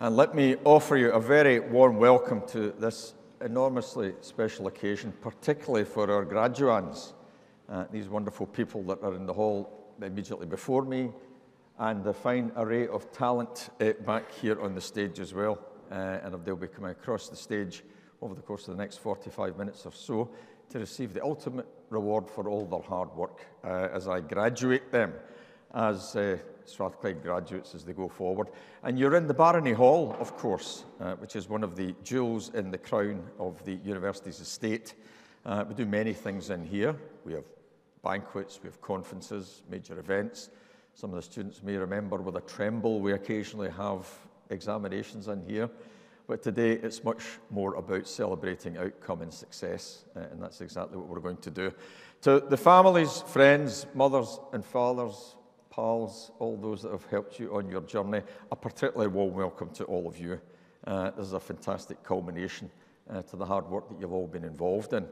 And let me offer you a very warm welcome to this enormously special occasion, particularly for our graduands, these wonderful people that are in the hall immediately before me, and the fine array of talent back here on the stage as well. And they'll be coming across the stage over the course of the next 45 minutes or so to receive the ultimate reward for all their hard work as I graduate them as Strathclyde graduates as they go forward. And you're in the Barony Hall, of course, which is one of the jewels in the crown of the university's estate. We do many things in here. We have banquets, we have conferences, major events. Some of the students may remember with a tremble we occasionally have examinations in here. But today it's much more about celebrating outcome and success, and that's exactly what we're going to do. To the families, friends, mothers and fathers, pals, all those that have helped you on your journey, a particularly warm welcome to all of you. This is a fantastic culmination to the hard work that you've all been involved in.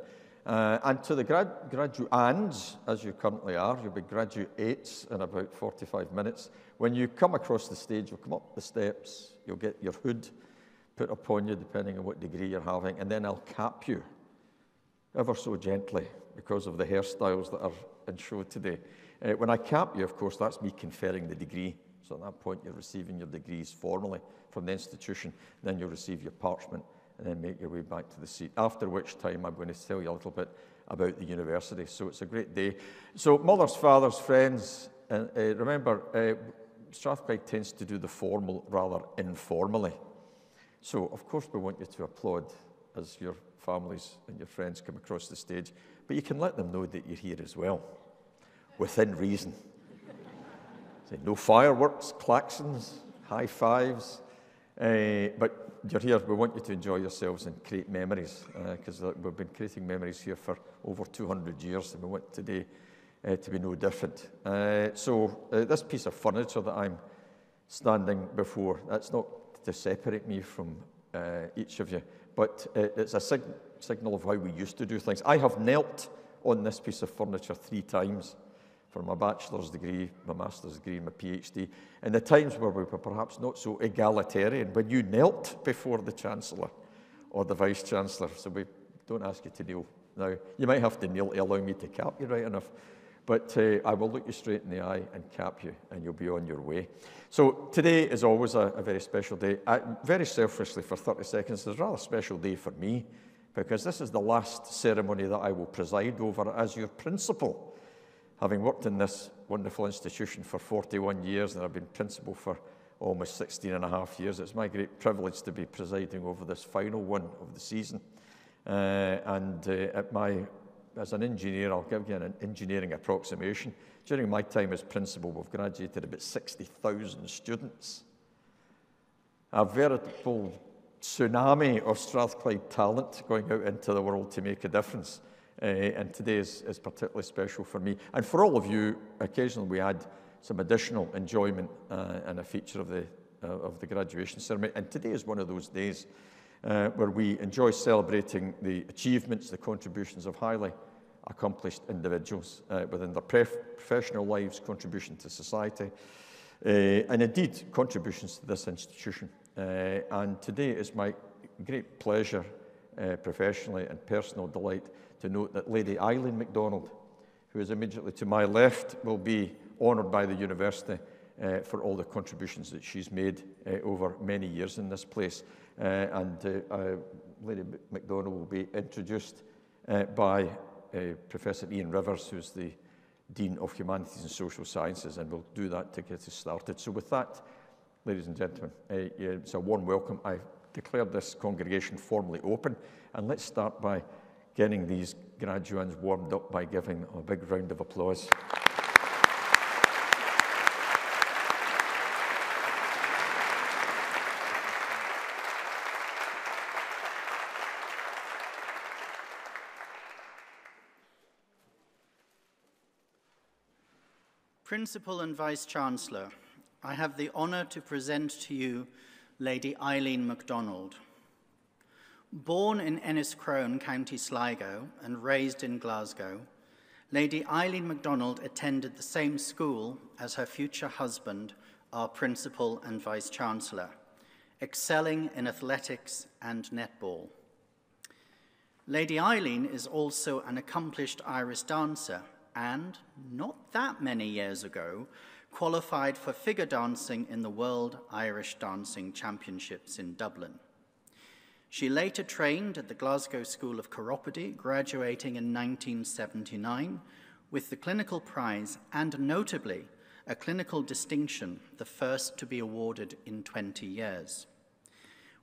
And to the graduands, as you currently are, you'll be graduates in about 45 minutes. When you come across the stage, you'll come up the steps, you'll get your hood put upon you, depending on what degree you're having, and then I'll cap you, ever so gently, because of the hairstyles that are in show today. When I cap you, of course, that's me conferring the degree. So at that point, you're receiving your degrees formally from the institution. Then you'll receive your parchment and then make your way back to the seat, after which time I'm going to tell you a little bit about the university. So it's a great day. So mothers, fathers, friends, remember, Strathclyde tends to do the formal rather informally. So, of course, we want you to applaud as your families and your friends come across the stage, but you can let them know that you're here as well, within reason. So no fireworks, klaxons, high fives, but you're here. We want you to enjoy yourselves and create memories, because we've been creating memories here for over 200 years, and we want today to be no different. So this piece of furniture that I'm standing before, that's not to separate me from each of you, but it's a signal of how we used to do things. I have knelt on this piece of furniture 3 times for my bachelor's degree, my master's degree, my PhD, and the times where we were perhaps not so egalitarian, when you knelt before the Chancellor or the Vice-Chancellor, so we don't ask you to kneel now. You might have to kneel to allow me to cap you right enough, but I will look you straight in the eye and cap you, and you'll be on your way. So today is always a very special day. Very selfishly, for 30 seconds, it's a rather special day for me, because this is the last ceremony that I will preside over as your principal. Having worked in this wonderful institution for 41 years, and I've been principal for almost 16 and a half years, it's my great privilege to be presiding over this final one of the season. As an engineer, I'll give you an engineering approximation. During my time as principal, we've graduated about 60,000 students. A veritable tsunami of Strathclyde talent going out into the world to make a difference. And today is particularly special for me. And for all of you, occasionally we add some additional enjoyment and a feature of the graduation ceremony. And today is one of those days where we enjoy celebrating the achievements, the contributions of highly accomplished individuals within their professional lives, contribution to society, and indeed contributions to this institution. And today is my great pleasure, professionally and personal delight, to note that Lady Eileen MacDonald, who is immediately to my left, will be honoured by the university for all the contributions that she's made over many years in this place. Lady MacDonald will be introduced by Professor Ian Rivers, who's the Dean of Humanities and Social Sciences, and we'll do that to get us started. So with that, ladies and gentlemen, it's a warm welcome. I declare this congregation formally open, and let's start by getting these graduands warmed up by giving a big round of applause. Principal and Vice-Chancellor, I have the honour to present to you Lady Eileen MacDonald. Born in Enniscrone, County Sligo, and raised in Glasgow, Lady Eileen MacDonald attended the same school as her future husband, our Principal and Vice-Chancellor, excelling in athletics and netball. Lady Eileen is also an accomplished Irish dancer and, not that many years ago, qualified for figure dancing in the World Irish Dancing Championships in Dublin. She later trained at the Glasgow School of Chiropody, graduating in 1979 with the clinical prize and, notably, a clinical distinction, the first to be awarded in 20 years.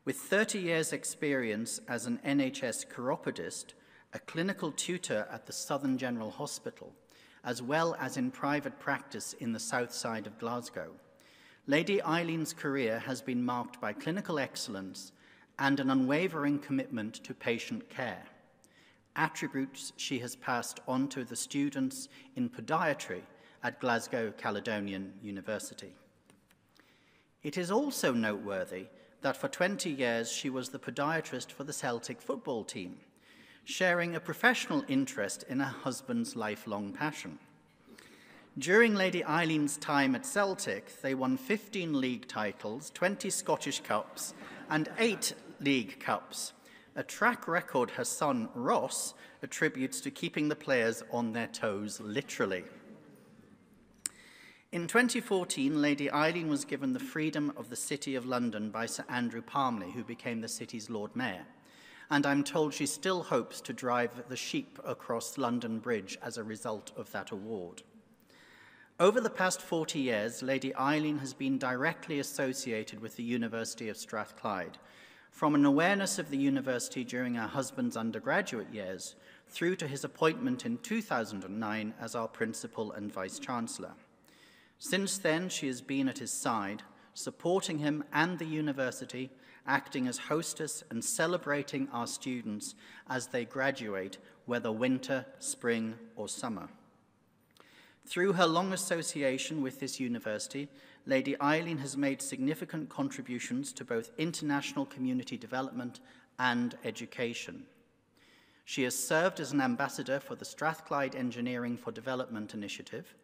With 30 years' experience as an NHS chiropodist, a clinical tutor at the Southern General Hospital, as well as in private practice in the south side of Glasgow, Lady Eileen's career has been marked by clinical excellence and an unwavering commitment to patient care, attributes she has passed on to the students in podiatry at Glasgow Caledonian University. It is also noteworthy that for 20 years she was the podiatrist for the Celtic football team, sharing a professional interest in her husband's lifelong passion. During Lady Eileen's time at Celtic, they won 15 league titles, 20 Scottish Cups, and 8 League Cups, a track record her son Ross attributes to keeping the players on their toes, literally. In 2014, Lady Eileen was given the freedom of the City of London by Sir Andrew Parmley, who became the city's Lord Mayor, and I'm told she still hopes to drive the sheep across London Bridge as a result of that award. Over the past 40 years, Lady Eileen has been directly associated with the University of Strathclyde, from an awareness of the university during her husband's undergraduate years through to his appointment in 2009 as our Principal and Vice-Chancellor. Since then, she has been at his side, supporting him and the university, acting as hostess and celebrating our students as they graduate, whether winter, spring, or summer. Through her long association with this university, Lady Eileen has made significant contributions to both international community development and education. She has served as an ambassador for the Strathclyde Engineering for Development initiative,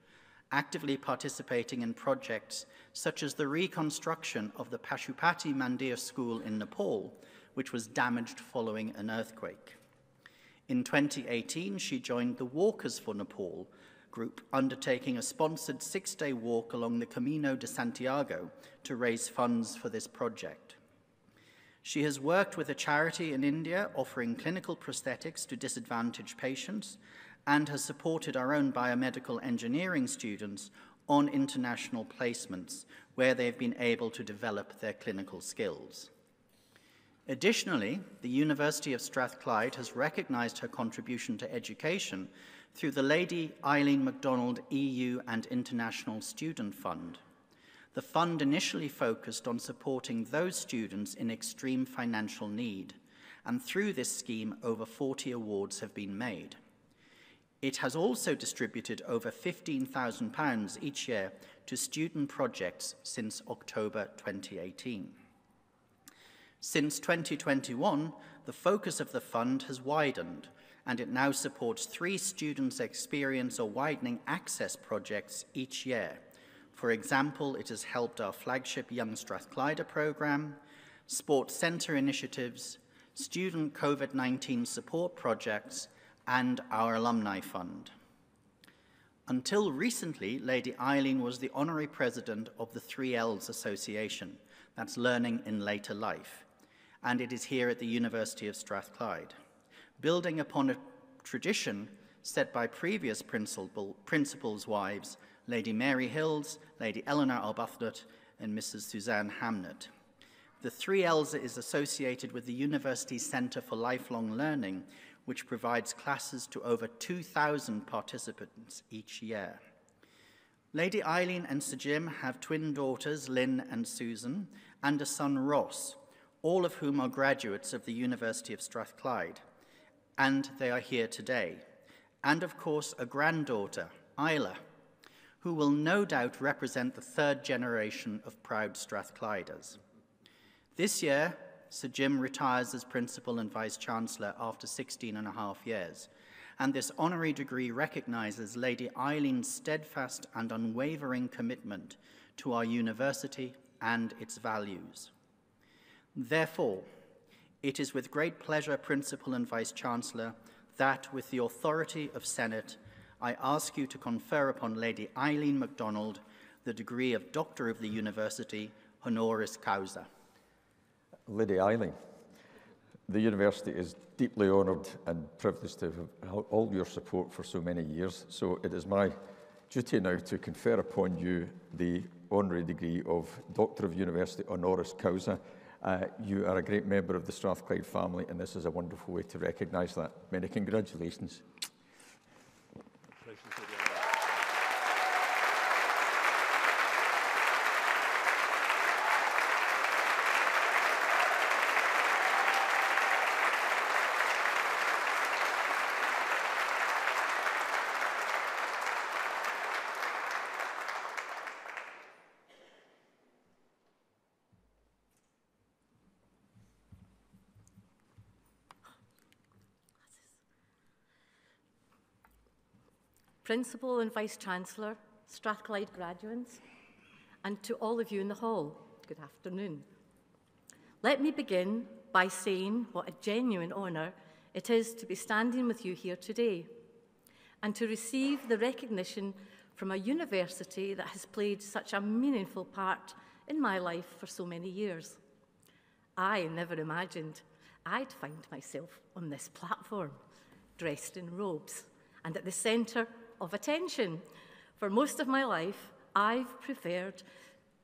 actively participating in projects such as the reconstruction of the Pashupati Mandir School in Nepal, which was damaged following an earthquake. In 2018, she joined the Walkers for Nepal group, undertaking a sponsored 6-day walk along the Camino de Santiago to raise funds for this project. She has worked with a charity in India offering clinical prosthetics to disadvantaged patients and has supported our own biomedical engineering students on international placements where they've been able to develop their clinical skills. Additionally, the University of Strathclyde has recognized her contribution to education through the Lady Eileen MacDonald EU and International Student Fund. The fund initially focused on supporting those students in extreme financial need, and through this scheme, over 40 awards have been made. It has also distributed over £15,000 each year to student projects since October 2018. Since 2021, the focus of the fund has widened, and it now supports 3 students' experience or widening access projects each year. For example, it has helped our flagship Young Strathclyder program, sports centre initiatives, student COVID-19 support projects, and our alumni fund. Until recently, Lady Eileen was the honorary president of the 3Ls Association, that's Learning in Later Life, and it is here at the University of Strathclyde, building upon a tradition set by previous principals' wives, Lady Mary Hills, Lady Eleanor Arbuthnot, and Mrs. Suzanne Hamnett. The 3Ls is associated with the University's Centre for Lifelong Learning, which provides classes to over 2,000 participants each year. Lady Eileen and Sir Jim have twin daughters, Lynn and Susan, and a son, Ross, all of whom are graduates of the University of Strathclyde, and they are here today. And of course, a granddaughter, Isla, who will no doubt represent the 3rd generation of proud Strathclyders. This year, Sir Jim retires as Principal and Vice-Chancellor after 16.5 years, and this honorary degree recognises Lady Eileen's steadfast and unwavering commitment to our university and its values. Therefore, it is with great pleasure, Principal and Vice-Chancellor, that with the authority of Senate, I ask you to confer upon Lady Eileen MacDonald the degree of Doctor of the University, honoris causa. Lady Eileen, the University is deeply honoured and privileged to have all your support for so many years, so it is my duty now to confer upon you the honorary degree of Doctor of University honoris causa. You are a great member of the Strathclyde family, and this is a wonderful way to recognise that. Many congratulations. Principal and Vice-Chancellor, Strathclyde graduates, and to all of you in the hall, good afternoon. Let me begin by saying what a genuine honour it is to be standing with you here today and to receive the recognition from a university that has played such a meaningful part in my life for so many years. I never imagined I'd find myself on this platform, dressed in robes and at the centre of attention. For most of my life, I've preferred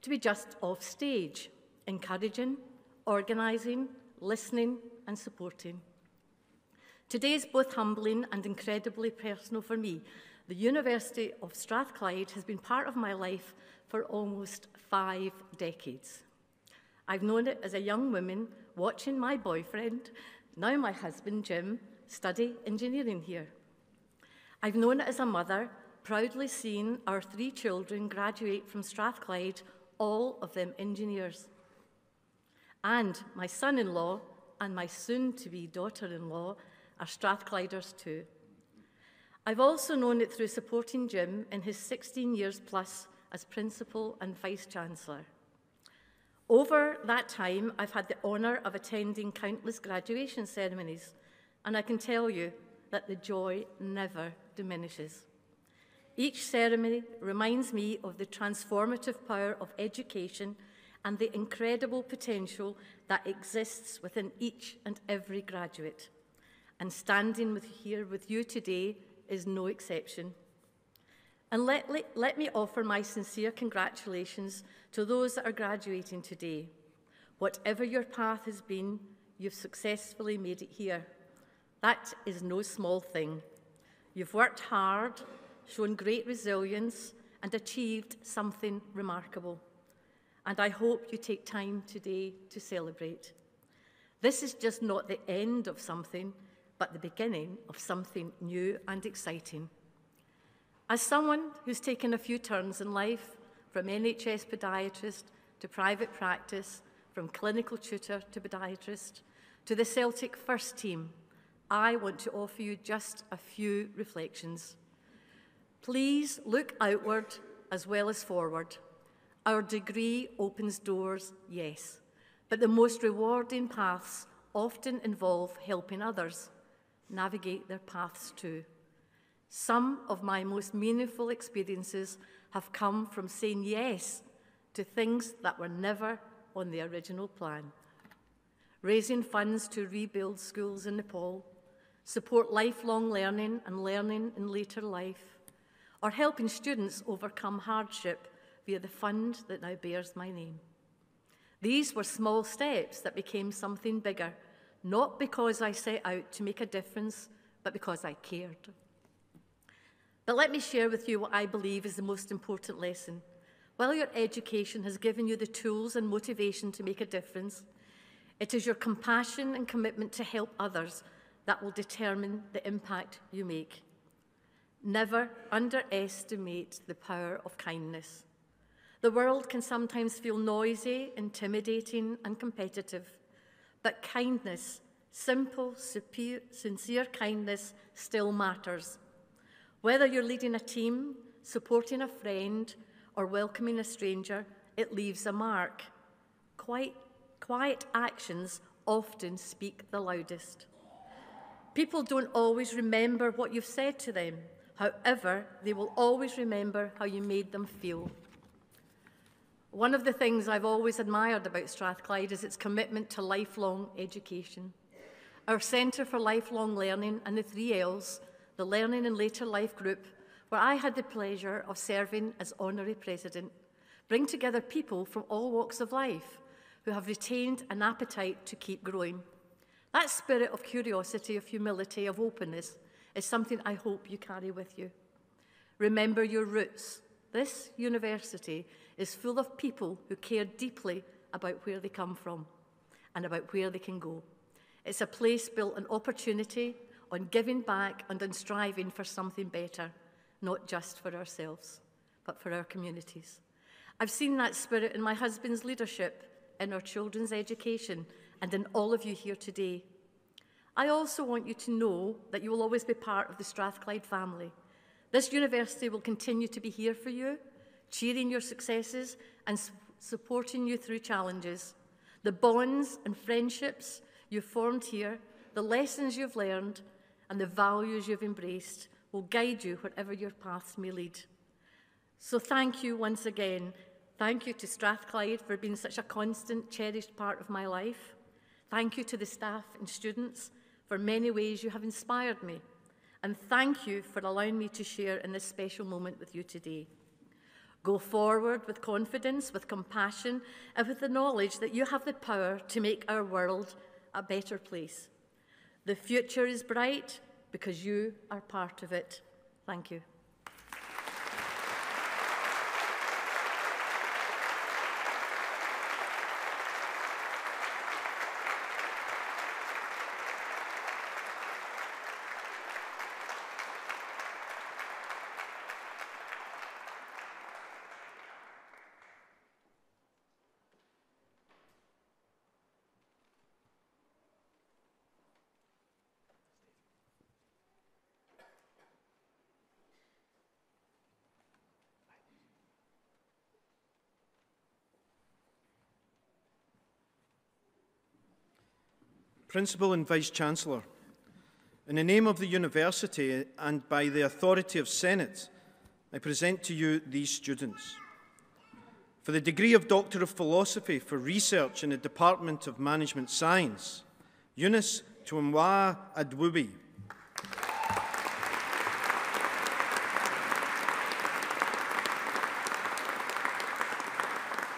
to be just off stage, encouraging, organising, listening and supporting. Today is both humbling and incredibly personal for me. The University of Strathclyde has been part of my life for almost 5 decades. I've known it as a young woman watching my boyfriend, now my husband Jim, study engineering here. I've known it as a mother, proudly seeing our 3 children graduate from Strathclyde, all of them engineers. And my son-in-law and my soon-to-be daughter-in-law are Strathclyders too. I've also known it through supporting Jim in his 16 years plus as Principal and Vice-Chancellor. Over that time, I've had the honour of attending countless graduation ceremonies, and I can tell you that the joy never diminishes. Each ceremony reminds me of the transformative power of education and the incredible potential that exists within each and every graduate. And standing here with you today is no exception. And let me offer my sincere congratulations to those that are graduating today. Whatever your path has been, you've successfully made it here. That is no small thing. You've worked hard, shown great resilience, and achieved something remarkable. And I hope you take time today to celebrate. This is just not the end of something, but the beginning of something new and exciting. As someone who's taken a few turns in life, from NHS podiatrist to private practice, from clinical tutor to podiatrist, to the Celtic first team, I want to offer you just a few reflections. Please look outward as well as forward. Our degree opens doors, yes, but the most rewarding paths often involve helping others navigate their paths too. Some of my most meaningful experiences have come from saying yes to things that were never on the original plan. Raising funds to rebuild schools in Nepal, support lifelong learning and learning in later life, or helping students overcome hardship via the fund that now bears my name. These were small steps that became something bigger, not because I set out to make a difference, but because I cared. But let me share with you what I believe is the most important lesson. While your education has given you the tools and motivation to make a difference, it is your compassion and commitment to help others that will determine the impact you make. Never underestimate the power of kindness. The world can sometimes feel noisy, intimidating, and competitive, but kindness, simple, sincere kindness, still matters. Whether you're leading a team, supporting a friend, or welcoming a stranger, it leaves a mark. Quite Quiet actions often speak the loudest. People don't always remember what you've said to them. However, they will always remember how you made them feel. One of the things I've always admired about Strathclyde is its commitment to lifelong education. Our Centre for Lifelong Learning and the 3 Ls, the Learning and Later Life Group, where I had the pleasure of serving as Honorary President, bring together people from all walks of life who have retained an appetite to keep growing. That spirit of curiosity, of humility, of openness is something I hope you carry with you. Remember your roots. This university is full of people who care deeply about where they come from and about where they can go. It's a place built on opportunity, on giving back, and on striving for something better, not just for ourselves, but for our communities. I've seen that spirit in my husband's leadership, in our children's education, and in all of you here today. I also want you to know that you will always be part of the Strathclyde family. This university will continue to be here for you, cheering your successes and supporting you through challenges. The bonds and friendships you've formed here, the lessons you've learned, and the values you've embraced will guide you wherever your paths may lead. So thank you once again. Thank you to Strathclyde for being such a constant, cherished part of my life. Thank you to the staff and students for many ways you have inspired me. And thank you for allowing me to share in this special moment with you today. Go forward with confidence, with compassion, and with the knowledge that you have the power to make our world a better place. The future is bright because you are part of it. Thank you. Principal and Vice-Chancellor, in the name of the University and by the authority of Senate, I present to you these students. For the degree of Doctor of Philosophy for Research in the Department of Management Science, Eunice Tuamwa Adwubi.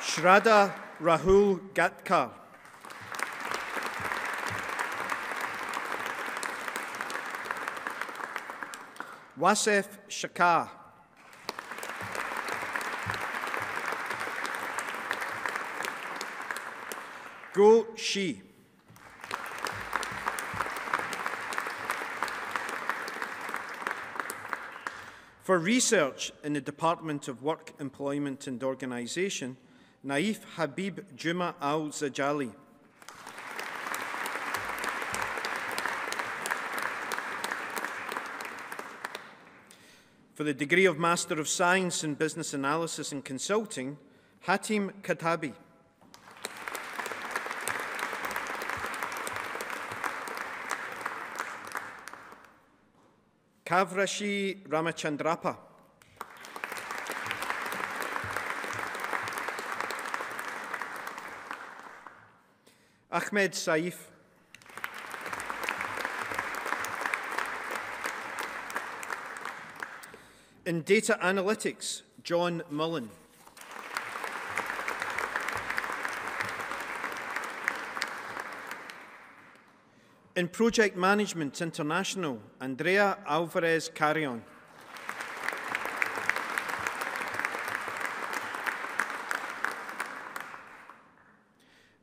Shraddha Rahul Gatkar. Wasef Shakar. Go Shi. For research in the Department of Work, Employment and Organisation, Naif Habib Juma Al-Zajali. For the degree of Master of Science in Business Analysis and Consulting, Hatim Katabi. Kavrashi Ramachandrapa. Ahmed Saif. In Data Analytics, John Mullen. In Project Management International, Andrea Alvarez Carrion.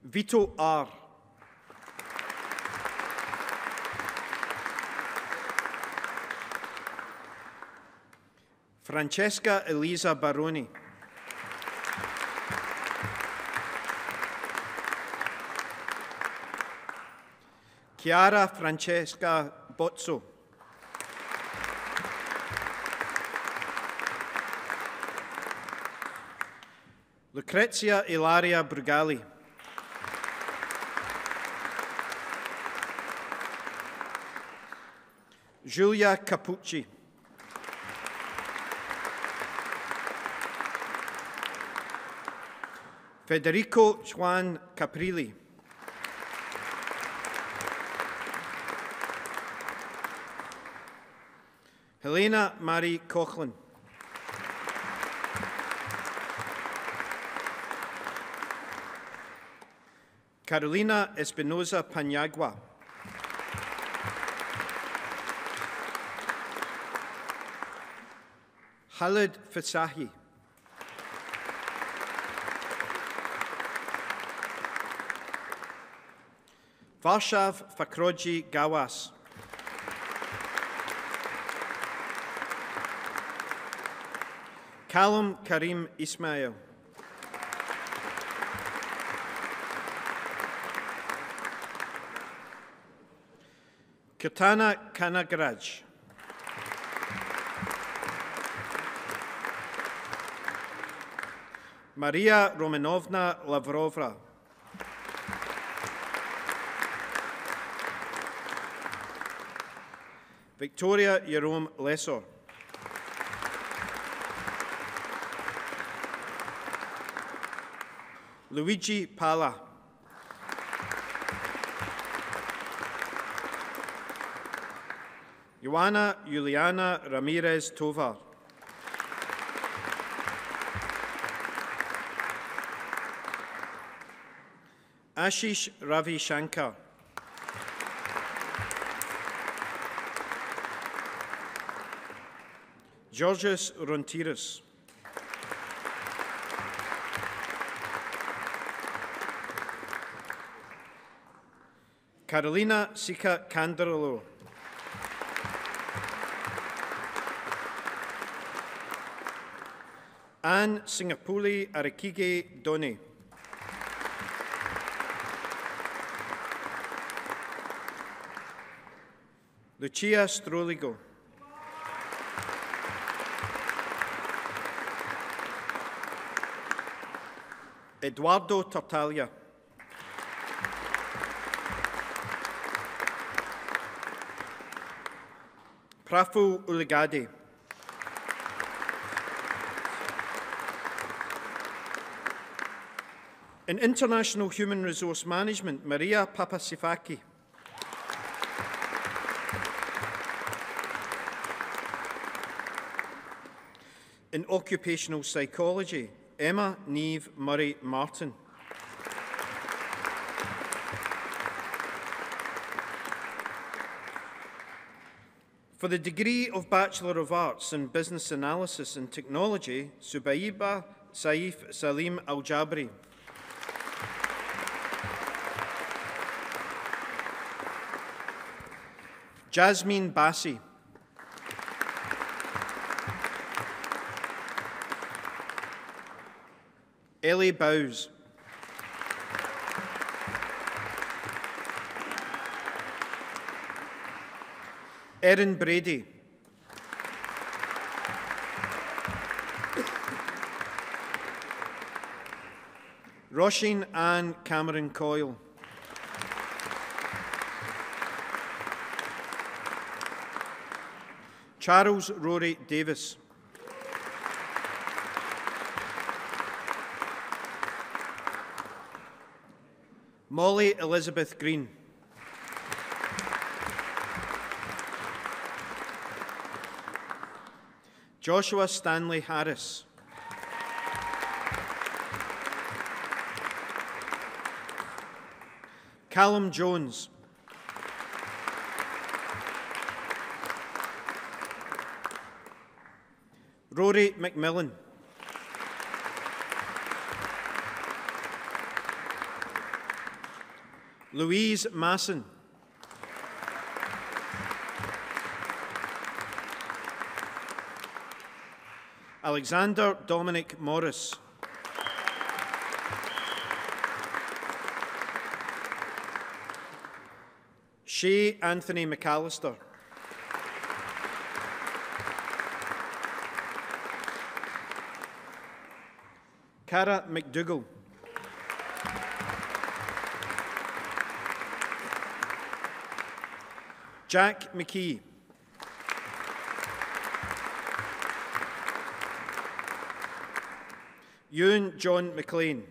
Vito R. Francesca Elisa Baroni. Chiara Francesca Bozzo. Lucrezia Ilaria Brugali. Giulia Capucci. Federico Juan Caprilli. Helena Marie Coughlin. Carolina Espinosa Paniagua. Khalid Fasahi. Varshav Fakroji Gawas. Callum Karim Ismail. Kirtana Kanagaraj. Maria Romanovna Lavrovna. Victoria Jerome Lesor. Luigi Pala. Joanna Juliana Ramirez Tovar. Ashish Ravi Shankar. Georgios Rontiris. Carolina Sika Candarolo. Anne Singapuli Arikige Doni. Lucia Stroligo. Eduardo Tartaglia. Prafu Uligadi. In International Human Resource Management, Maria Papasifaki. In Occupational Psychology, Emma Neve Murray Martin. For the degree of Bachelor of Arts in Business Analysis and Technology, Subaiba Saif Salim Al-Jabri. Jasmine Bassi. Ellie Bowes. Erin Brady. Roisin Ann Cameron Coyle. Charles Rory Davis. Molly Elizabeth Green. Joshua Stanley Harris. Callum Jones. Rory McMillan. Louise Masson. Alexander Dominic Morris. Shay Anthony McAllister. Cara McDougall. Jack McKee. Ewan John McLean.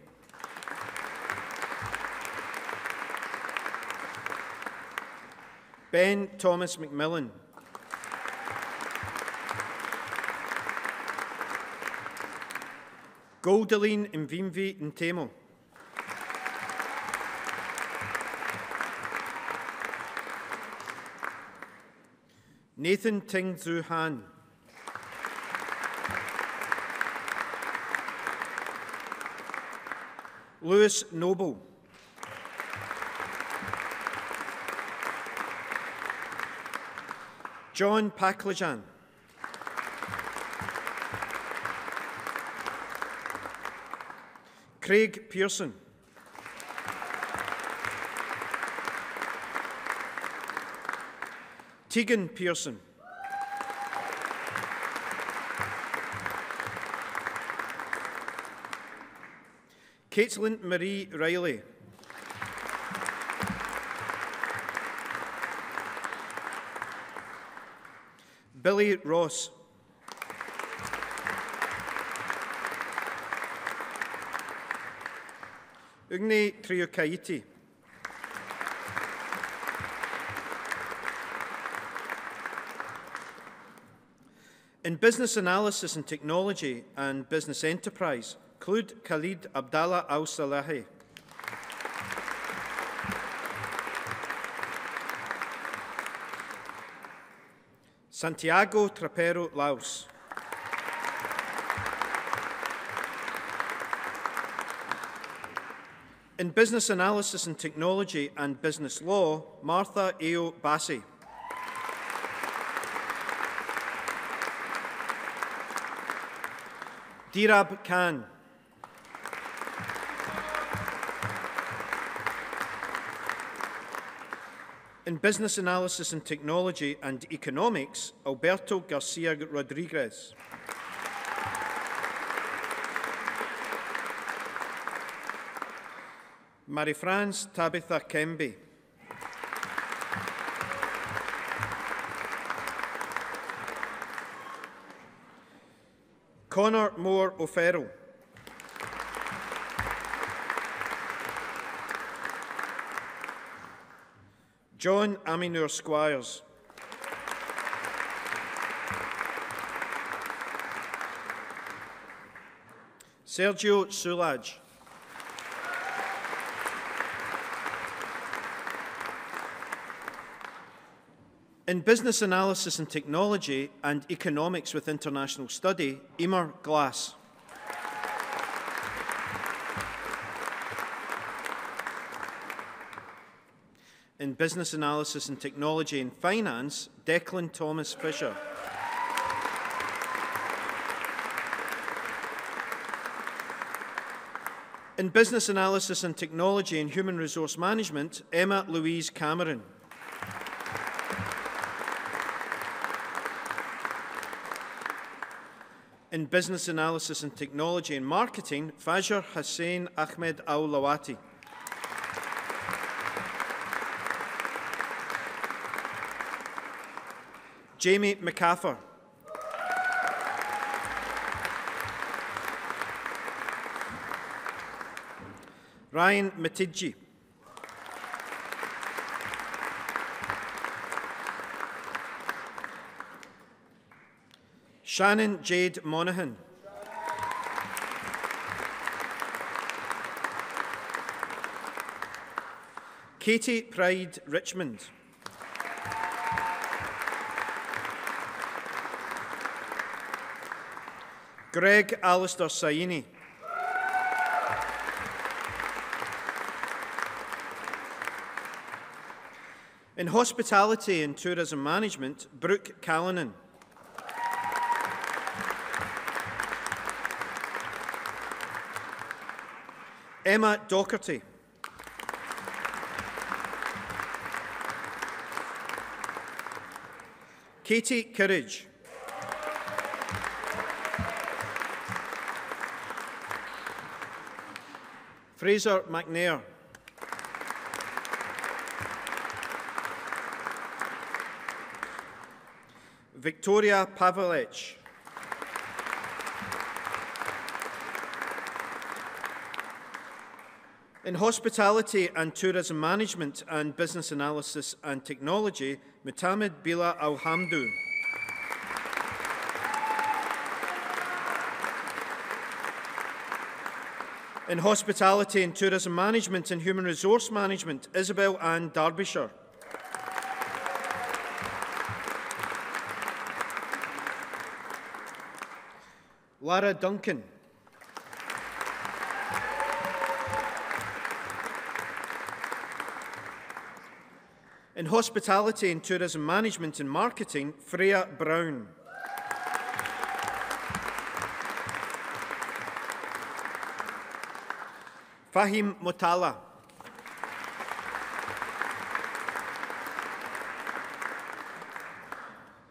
Ben Thomas McMillan. Goldeline Mvimvi Ntemo. Nathan Ting Zhu Han. Lewis Noble. John Paklajan. Craig Pearson. Tegan Pearson. Caitlin Marie Riley. Billy Ross. Ugne Triukaiti. In Business Analysis and Technology and Business Enterprise, Khulud Khalid Abdallah Al-Salahi. Santiago Trapero Laos. In Business Analysis and Technology and Business Law, Martha Eo Bassi. Dirab Khan. In Business Analysis and Technology and Economics, Alberto Garcia Rodriguez. Marie-France Tabitha Kembe. Connor Moore O'Farrell. John Aminur Squires. Sergio Sulaj. In Business Analysis and Technology and Economics with International Study, Emer Glass. In Business Analysis and Technology and Finance, Declan Thomas Fisher. In Business Analysis and Technology and Human Resource Management, Emma Louise Cameron. In Business Analysis and Technology and Marketing, Fajr Hussain Ahmed Al-Lawati. Jamie McCaffer. Ryan Matidji. Shannon Jade Monaghan. Katie Pride Richmond. Greg Alistair Saini. In Hospitality and Tourism Management, Brooke Callanan. Emma Docherty. Katie Courage. Fraser McNair. Victoria Pavlich. In Hospitality and Tourism Management and Business Analysis and Technology, Mutamid Bila Alhamdu. In Hospitality and Tourism Management and Human Resource Management, Isabel Ann Derbyshire. Lara Duncan. In Hospitality and Tourism Management and Marketing, Freya Brown. Fahim Mutala.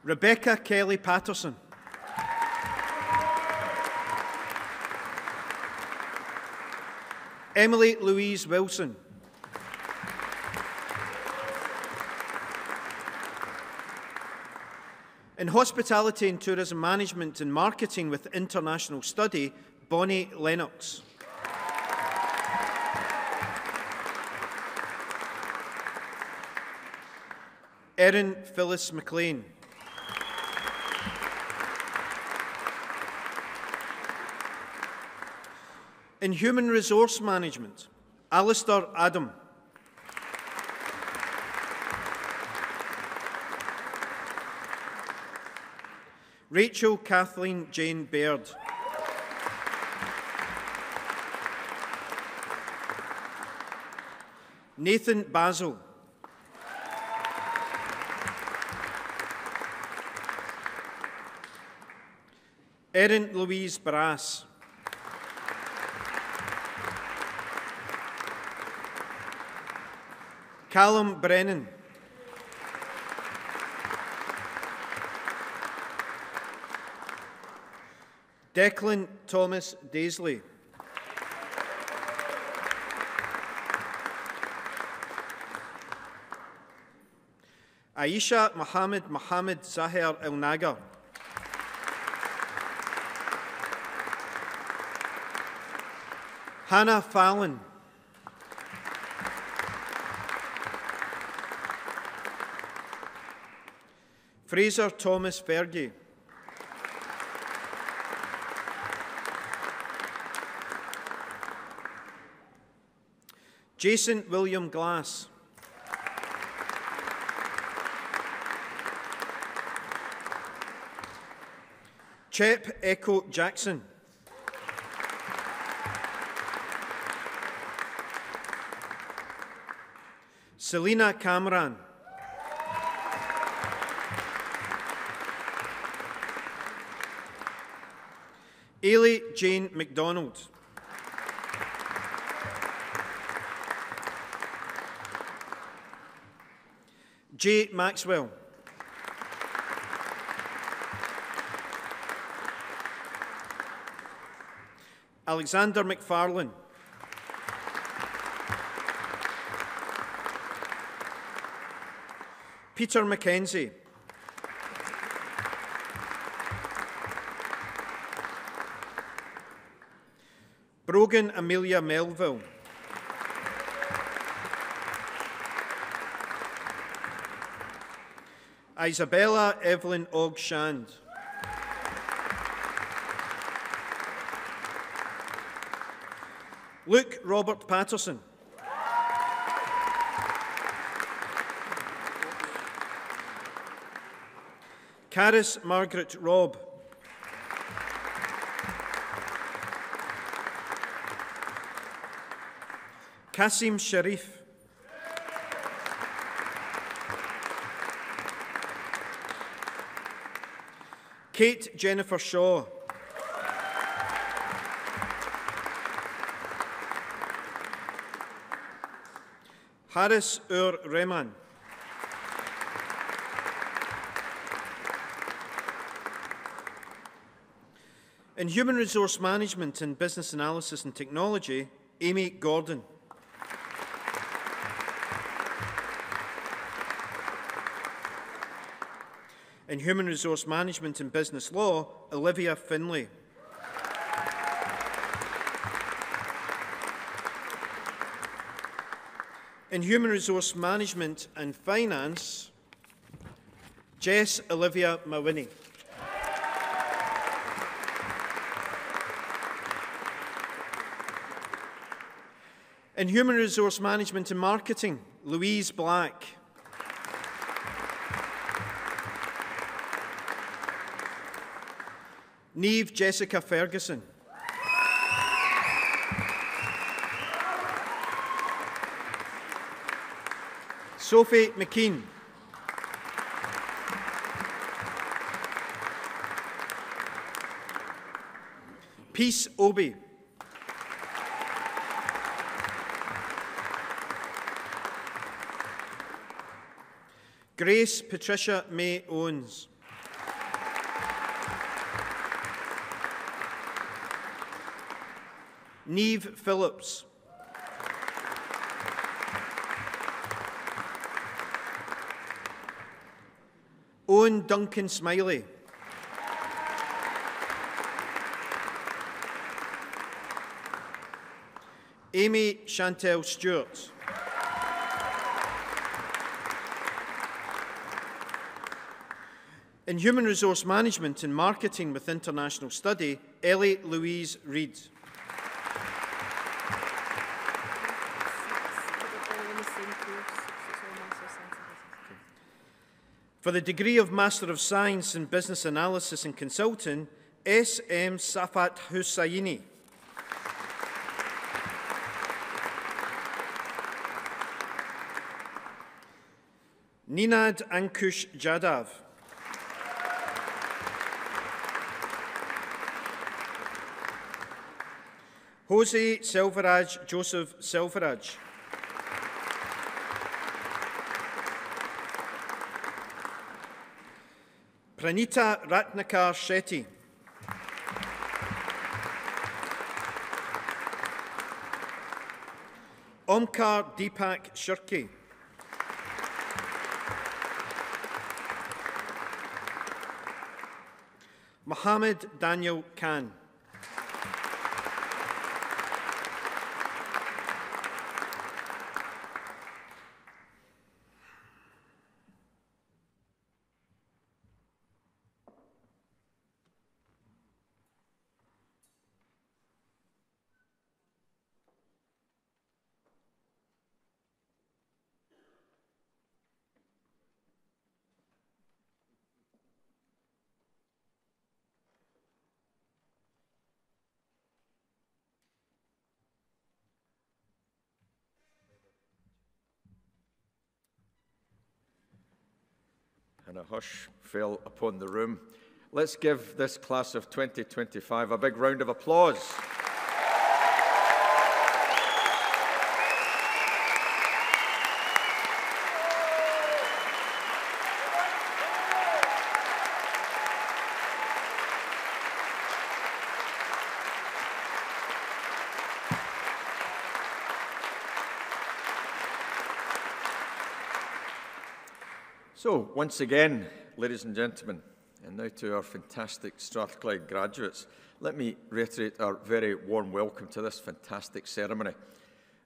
Rebecca Kelly Patterson. Emily Louise Wilson. In Hospitality and Tourism Management and Marketing with International Study, Bonnie Lennox. Erin Phyllis McLean. In Human Resource Management, Alistair Adam. Rachel Kathleen Jane Baird. Nathan Basil. Erin Louise Brass. Callum Brennan. Declan Thomas Daisley. Aisha Mohammed Zahir El Nagar. Hannah Fallon. Fraser Thomas Fergie. Jason William Glass. Chep Echo Jackson. Selena Cameron. Ailey Jane MacDonald. J. Maxwell. Alexander McFarlane. Peter Mackenzie. Brogan Amelia Melville. Isabella Evelyn Ogshand. Luke Robert Patterson. Caris Margaret Robb. Kasim Sharif. Kate Jennifer Shaw. Haris Ur Rehman. In Human Resource Management and Business Analysis and Technology, Amy Gordon. In Human Resource Management and Business Law, Olivia Finlay. In Human Resource Management and Finance, Jess Olivia Mawhinney. In Human Resource Management and Marketing, Louise Black. Niamh Jessica Ferguson. Sophie McKean. Peace Obi. Grace Patricia May Owens. Niamh Phillips. Owen Duncan Smiley. Amy Chantel Stewart. In Human Resource Management and Marketing with International Study, Ellie Louise Reid. For the degree of Master of Science in Business Analysis and Consulting, S.M. Safat Hussaini. Ninad Ankush Jadhav. Jose Selvaraj Joseph Selvaraj. Pranita Ratnakar Shetty. Omkar Deepak Shirki. Mohammed Daniel Khan. And a hush fell upon the room. Let's give this class of 2025 a big round of applause. So, once again, ladies and gentlemen, and now to our fantastic Strathclyde graduates, let me reiterate our very warm welcome to this fantastic ceremony,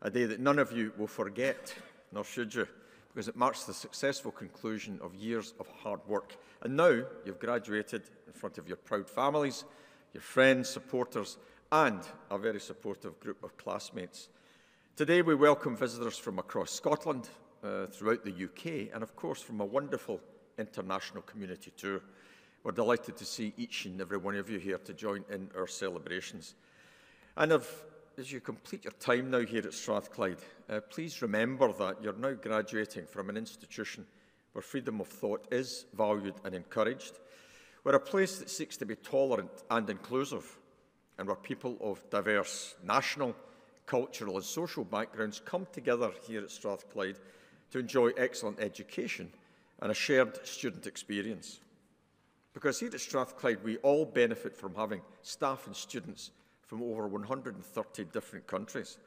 a day that none of you will forget, nor should you, because it marks the successful conclusion of years of hard work. And now you've graduated in front of your proud families, your friends, supporters, and a very supportive group of classmates. Today we welcome visitors from across Scotland, throughout the UK, and of course from a wonderful international community too. We're delighted to see each and every one of you here to join in our celebrations. And as you complete your time now here at Strathclyde, please remember that you're now graduating from an institution where freedom of thought is valued and encouraged. We're a place that seeks to be tolerant and inclusive, and where people of diverse national, cultural and social backgrounds come together here at Strathclyde to enjoy excellent education and a shared student experience. Because here at Strathclyde, we all benefit from having staff and students from over 130 different countries.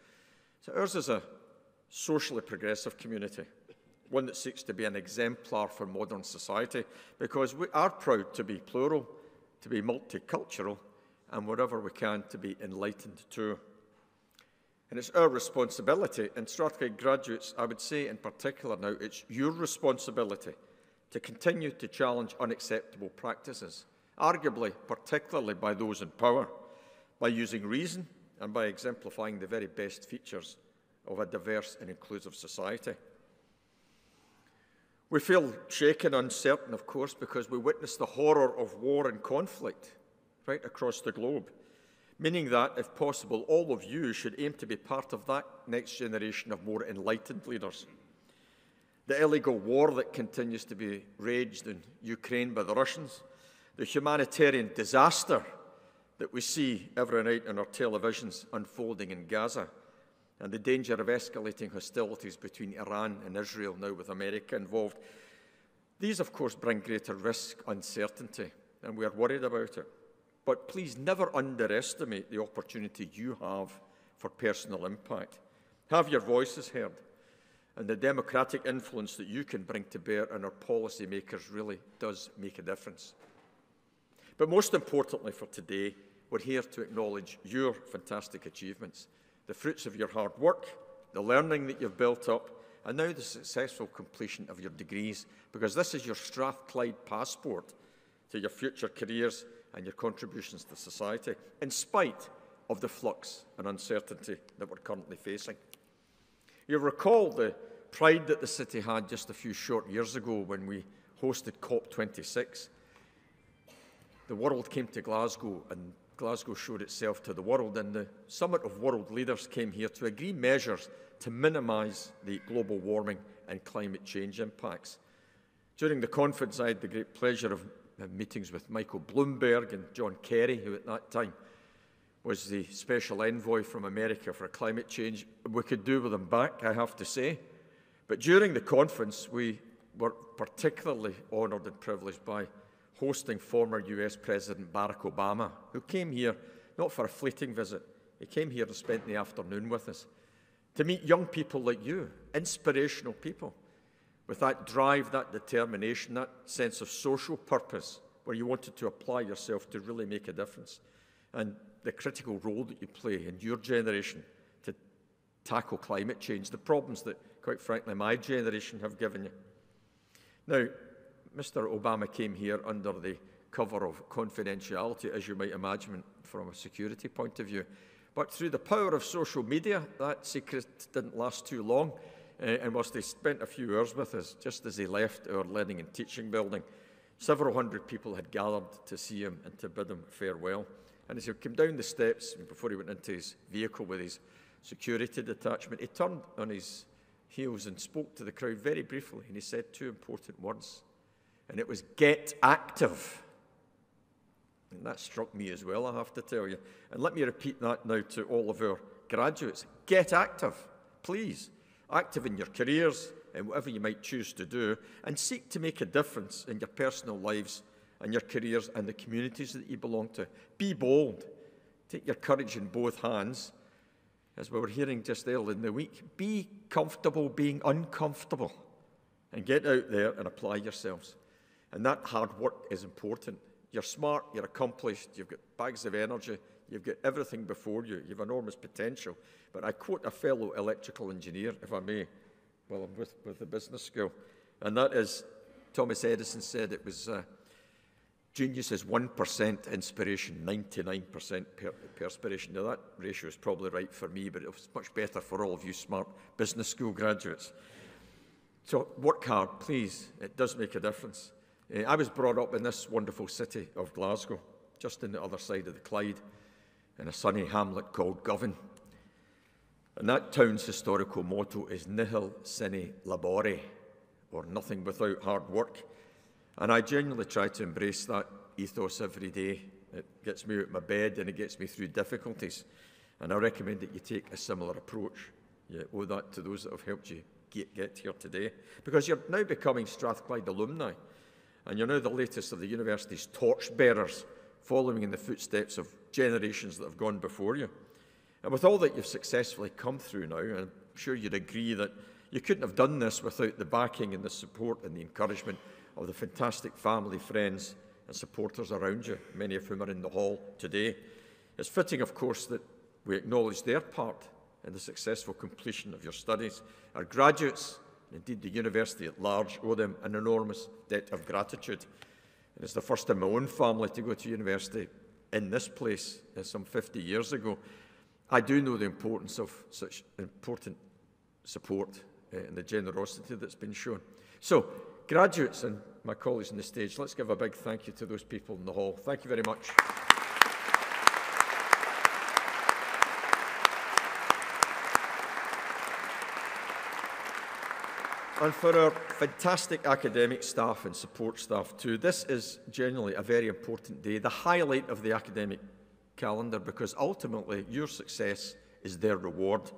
So ours is a socially progressive community, one that seeks to be an exemplar for modern society, because we are proud to be plural, to be multicultural, and wherever we can, to be enlightened too. And it's our responsibility, and Strathclyde graduates, I would say in particular now, it's your responsibility to continue to challenge unacceptable practices, arguably particularly by those in power, by using reason and by exemplifying the very best features of a diverse and inclusive society. We feel shaken, uncertain, of course, because we witness the horror of war and conflict right across the globe, meaning that, if possible, all of you should aim to be part of that next generation of more enlightened leaders. The illegal war that continues to be waged in Ukraine by the Russians, the humanitarian disaster that we see every night on our televisions unfolding in Gaza, and the danger of escalating hostilities between Iran and Israel now with America involved. These, of course, bring greater risk, uncertainty, and we are worried about it. But please never underestimate the opportunity you have for personal impact. Have your voices heard, and the democratic influence that you can bring to bear on our policymakers really does make a difference. But most importantly for today, we're here to acknowledge your fantastic achievements, the fruits of your hard work, the learning that you've built up, and now the successful completion of your degrees, because this is your Strathclyde passport to your future careers and your contributions to society, in spite of the flux and uncertainty that we're currently facing. You'll recall the pride that the city had just a few short years ago when we hosted COP26. The world came to Glasgow, and Glasgow showed itself to the world, and the summit of world leaders came here to agree measures to minimise the global warming and climate change impacts. During the conference, I had the great pleasure of meetings with Michael Bloomberg and John Kerry, who at that time was the special envoy from America for climate change. We could do with them back, I have to say. But during the conference, we were particularly honoured and privileged by hosting former US President Barack Obama, who came here not for a fleeting visit. He came here and spent the afternoon with us to meet young people like you, inspirational people, with that drive, that determination, that sense of social purpose, where you wanted to apply yourself to really make a difference, and the critical role that you play in your generation to tackle climate change, the problems that, quite frankly, my generation have given you. Now, Mr. Obama came here under the cover of confidentiality, as you might imagine, from a security point of view. But through the power of social media, that secret didn't last too long. And whilst he spent a few hours with us, just as he left our learning and teaching building, several hundred people had gathered to see him and to bid him farewell. And as he came down the steps, before he went into his vehicle with his security detachment, he turned on his heels and spoke to the crowd very briefly, and he said two important words. And it was, "Get active." And that struck me as well, I have to tell you. And let me repeat that now to all of our graduates. Get active, please. Active in your careers and whatever you might choose to do, and seek to make a difference in your personal lives and your careers and the communities that you belong to. Be bold. Take your courage in both hands. As we were hearing just earlier in the week, be comfortable being uncomfortable, and get out there and apply yourselves. And that hard work is important. You're smart, you're accomplished, you've got bags of energy, you've got everything before you, you've enormous potential. But I quote a fellow electrical engineer, if I may, while I'm with the business school, and that is, Thomas Edison said it was genius is 1% inspiration, 99% perspiration. Now that ratio is probably right for me, but it was much better for all of you smart business school graduates. So work hard, please. It does make a difference. I was brought up in this wonderful city of Glasgow, just on the other side of the Clyde, in a sunny hamlet called Govan. And that town's historical motto is Nihil sine labore, or nothing without hard work. And I genuinely try to embrace that ethos every day. It gets me out of my bed and it gets me through difficulties. And I recommend that you take a similar approach. You owe that to those that have helped you get here today. Because you're now becoming Strathclyde alumni. And you're now the latest of the university's torchbearers, following in the footsteps of generations that have gone before you. And with all that you've successfully come through now, I'm sure you'd agree that you couldn't have done this without the backing and the support and the encouragement of the fantastic family, friends and supporters around you, many of whom are in the hall today. It's fitting, of course, that we acknowledge their part in the successful completion of your studies. Our graduates, indeed the university at large, owe them an enormous debt of gratitude. And it's the first in my own family to go to university in this place some 50 years ago. I do know the importance of such important support and the generosity that's been shown. So, graduates and my colleagues on the stage, let's give a big thank you to those people in the hall. Thank you very much. And for our fantastic academic staff and support staff too, this is genuinely a very important day, the highlight of the academic calendar, because ultimately your success is their reward,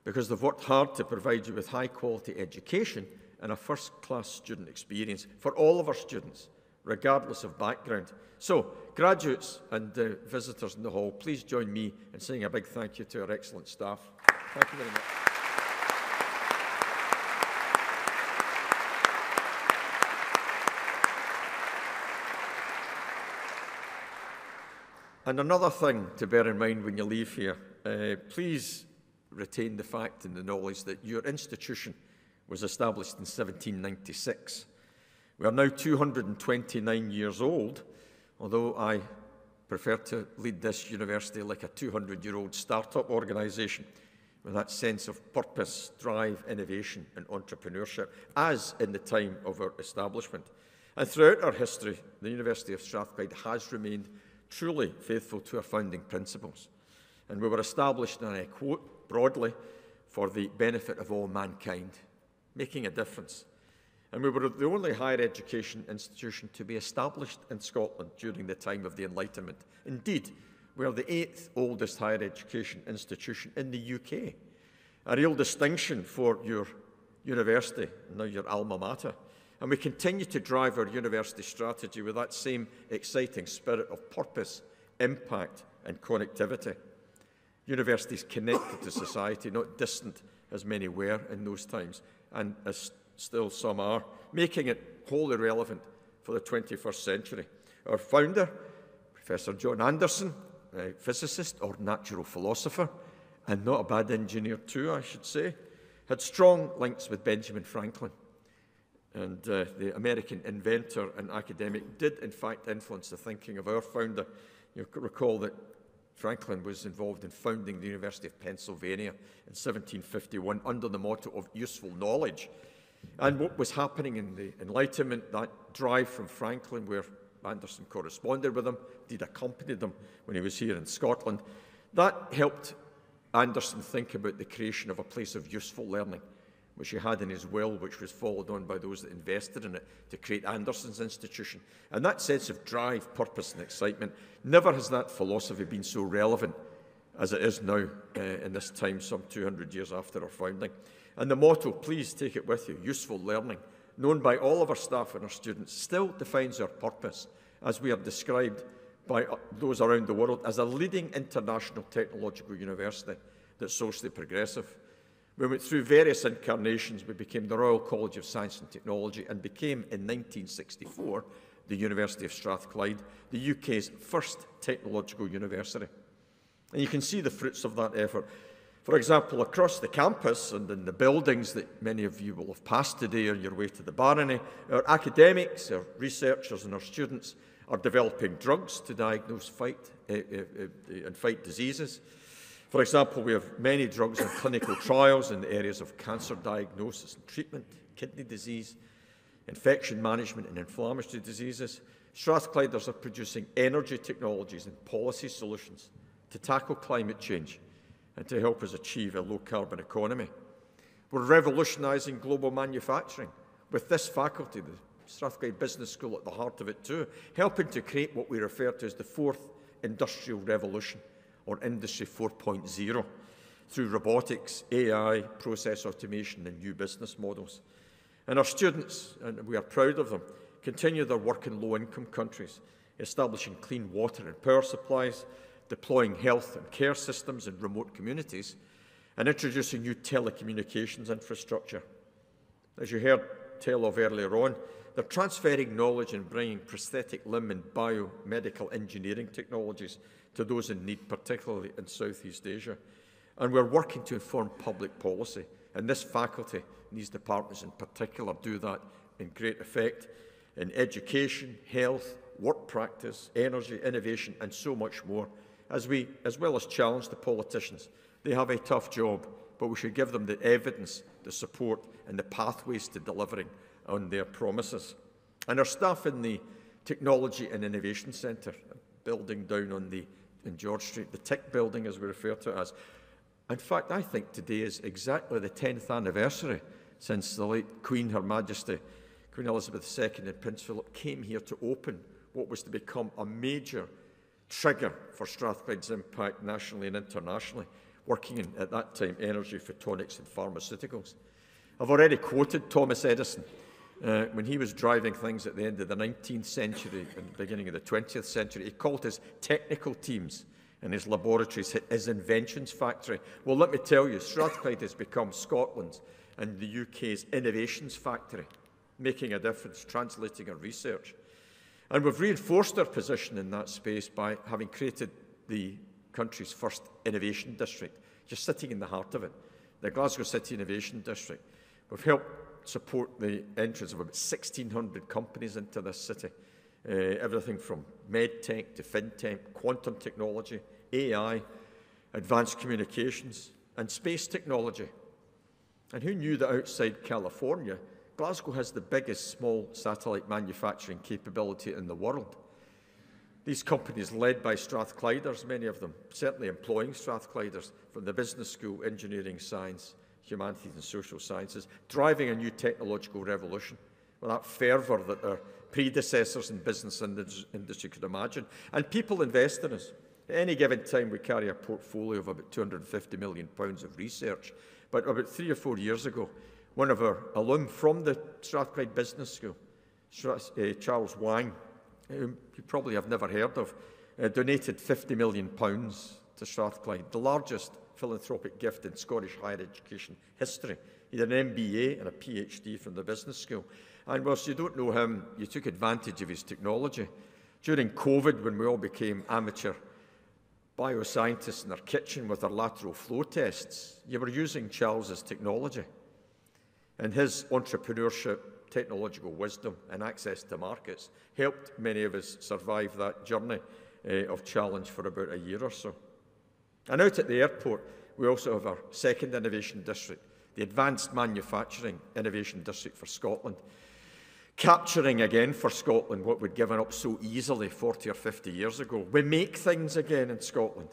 because they've worked hard to provide you with high-quality education and a first-class student experience for all of our students, regardless of background. So, graduates and visitors in the hall, please join me in saying a big thank you to our excellent staff. Thank you very much. And another thing to bear in mind when you leave here, please retain the fact and the knowledge that your institution was established in 1796. We are now 229 years old, although I prefer to lead this university like a 200-year-old start-up organisation with that sense of purpose, drive, innovation and entrepreneurship, as in the time of our establishment. And throughout our history, the University of Strathclyde has remained truly faithful to our founding principles. And we were established, and I quote broadly, for the benefit of all mankind, making a difference. And we were the only higher education institution to be established in Scotland during the time of the Enlightenment. Indeed, we are the 8th oldest higher education institution in the UK, a real distinction for your university, now your alma mater. And we continue to drive our university strategy with that same exciting spirit of purpose, impact and connectivity. Universities connected to society, not distant as many were in those times, and as still some are, making it wholly relevant for the 21st century. Our founder, Professor John Anderson, a physicist or natural philosopher, and not a bad engineer too, I should say, had strong links with Benjamin Franklin. And the American inventor and academic did, in fact, influence the thinking of our founder. You'll recall that Franklin was involved in founding the University of Pennsylvania in 1751 under the motto of useful knowledge. And what was happening in the Enlightenment, that drive from Franklin, where Anderson corresponded with him, did accompany them when he was here in Scotland, that helped Anderson think about the creation of a place of useful learning, which he had in his will, which was followed on by those that invested in it to create Anderson's institution. And that sense of drive, purpose and excitement, never has that philosophy been so relevant as it is now in this time, some 200 years after our founding. And the motto, please take it with you, useful learning, known by all of our staff and our students, still defines our purpose as we are described by those around the world as a leading international technological university that's socially progressive. We went through various incarnations. We became the Royal College of Science and Technology and became, in 1964, the University of Strathclyde, the UK's first technological university. And you can see the fruits of that effort. For example, across the campus and in the buildings that many of you will have passed today on your way to the Barony, our academics, our researchers and our students are developing drugs to diagnose and fight diseases. For example, we have many drugs in clinical trials in the areas of cancer diagnosis and treatment, kidney disease, infection management and inflammatory diseases. Strathclyders are producing energy technologies and policy solutions to tackle climate change and to help us achieve a low-carbon economy. We're revolutionising global manufacturing with this faculty, the Strathclyde Business School at the heart of it too, helping to create what we refer to as the fourth industrial revolution, or Industry 4.0, through robotics, AI, process automation and new business models. And our students, and we are proud of them, continue their work in low-income countries, establishing clean water and power supplies, deploying health and care systems in remote communities, and introducing new telecommunications infrastructure. As you heard tell of earlier on, they're transferring knowledge and bringing prosthetic limb and biomedical engineering technologies to those in need, particularly in Southeast Asia. And we're working to inform public policy. And this faculty, and these departments in particular, do that in great effect in education, health, work practice, energy, innovation, and so much more, as well as challenge the politicians. They have a tough job, but we should give them the evidence, the support, and the pathways to delivering on their promises. And our staff in the Technology and Innovation Centre, building down in George Street, the TIC building as we refer to it as. In fact, I think today is exactly the 10th anniversary since the late Queen, Her Majesty, Queen Elizabeth II and Prince Philip came here to open what was to become a major trigger for Strathclyde's impact nationally and internationally, working in, at that time, energy, photonics and pharmaceuticals. I've already quoted Thomas Edison when he was driving things at the end of the 19th century and the beginning of the 20th century. He called his technical teams in his laboratories his inventions factory. Well, let me tell you, Strathclyde has become Scotland's and the UK's innovations factory, making a difference, translating our research. And we've reinforced our position in that space by having created the country's first innovation district, just sitting in the heart of it, the Glasgow City Innovation District. We've helped support the entrance of about 1,600 companies into this city, everything from medtech to fintech, quantum technology, AI, advanced communications, and space technology. And who knew that outside California, Glasgow has the biggest small satellite manufacturing capability in the world? These companies, led by Strathclyders, many of them certainly employing Strathclyders from the business school, engineering, science, humanities and social sciences, driving a new technological revolution with that fervour that our predecessors in business industry could imagine. And people invest in us. At any given time, we carry a portfolio of about £250 million of research. But about 3 or 4 years ago, one of our alum from the Strathclyde Business School, Charles Wang, whom you probably have never heard of, donated £50 million to Strathclyde, the largest philanthropic gift in Scottish higher education history. He did an MBA and a PhD from the business school. And whilst you don't know him, you took advantage of his technology. During COVID, when we all became amateur bioscientists in our kitchen with our lateral flow tests, you were using Charles's technology. And his entrepreneurship, technological wisdom and access to markets helped many of us survive that journey of challenge for about a year or so. And out at the airport, we also have our second innovation district, the Advanced Manufacturing Innovation District for Scotland, capturing again for Scotland what we'd given up so easily 40 or 50 years ago. We make things again in Scotland.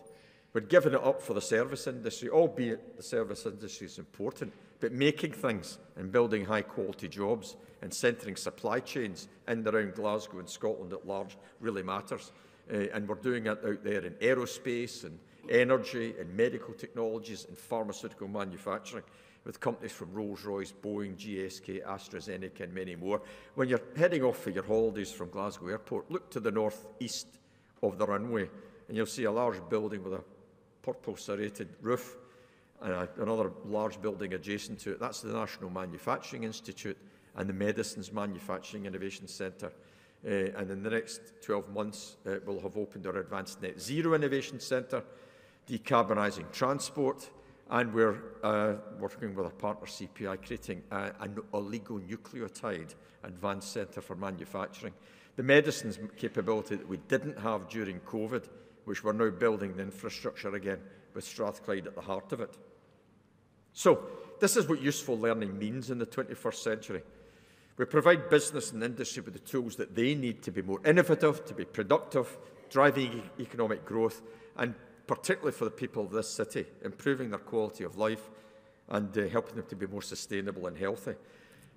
We'd given it up for the service industry, albeit the service industry is important, but making things and building high-quality jobs and centering supply chains in and around Glasgow and Scotland at large really matters. And we're doing it out there in aerospace and energy and medical technologies and pharmaceutical manufacturing with companies from Rolls-Royce, Boeing, GSK, AstraZeneca and many more. When you're heading off for your holidays from Glasgow Airport, look to the north-east of the runway and you'll see a large building with a purple serrated roof and another large building adjacent to it. That's the National Manufacturing Institute and the Medicines Manufacturing Innovation Centre. And in the next 12 months, we'll have opened our Advanced Net Zero Innovation Centre, decarbonising transport, and we're working with our partner CPI, creating an oligonucleotide advanced centre for manufacturing. The medicines capability that we didn't have during COVID, which we're now building the infrastructure again, with Strathclyde at the heart of it. So, this is what useful learning means in the 21st century. We provide business and industry with the tools that they need to be more innovative, to be productive, driving economic growth, and particularly for the people of this city, improving their quality of life and helping them to be more sustainable and healthy.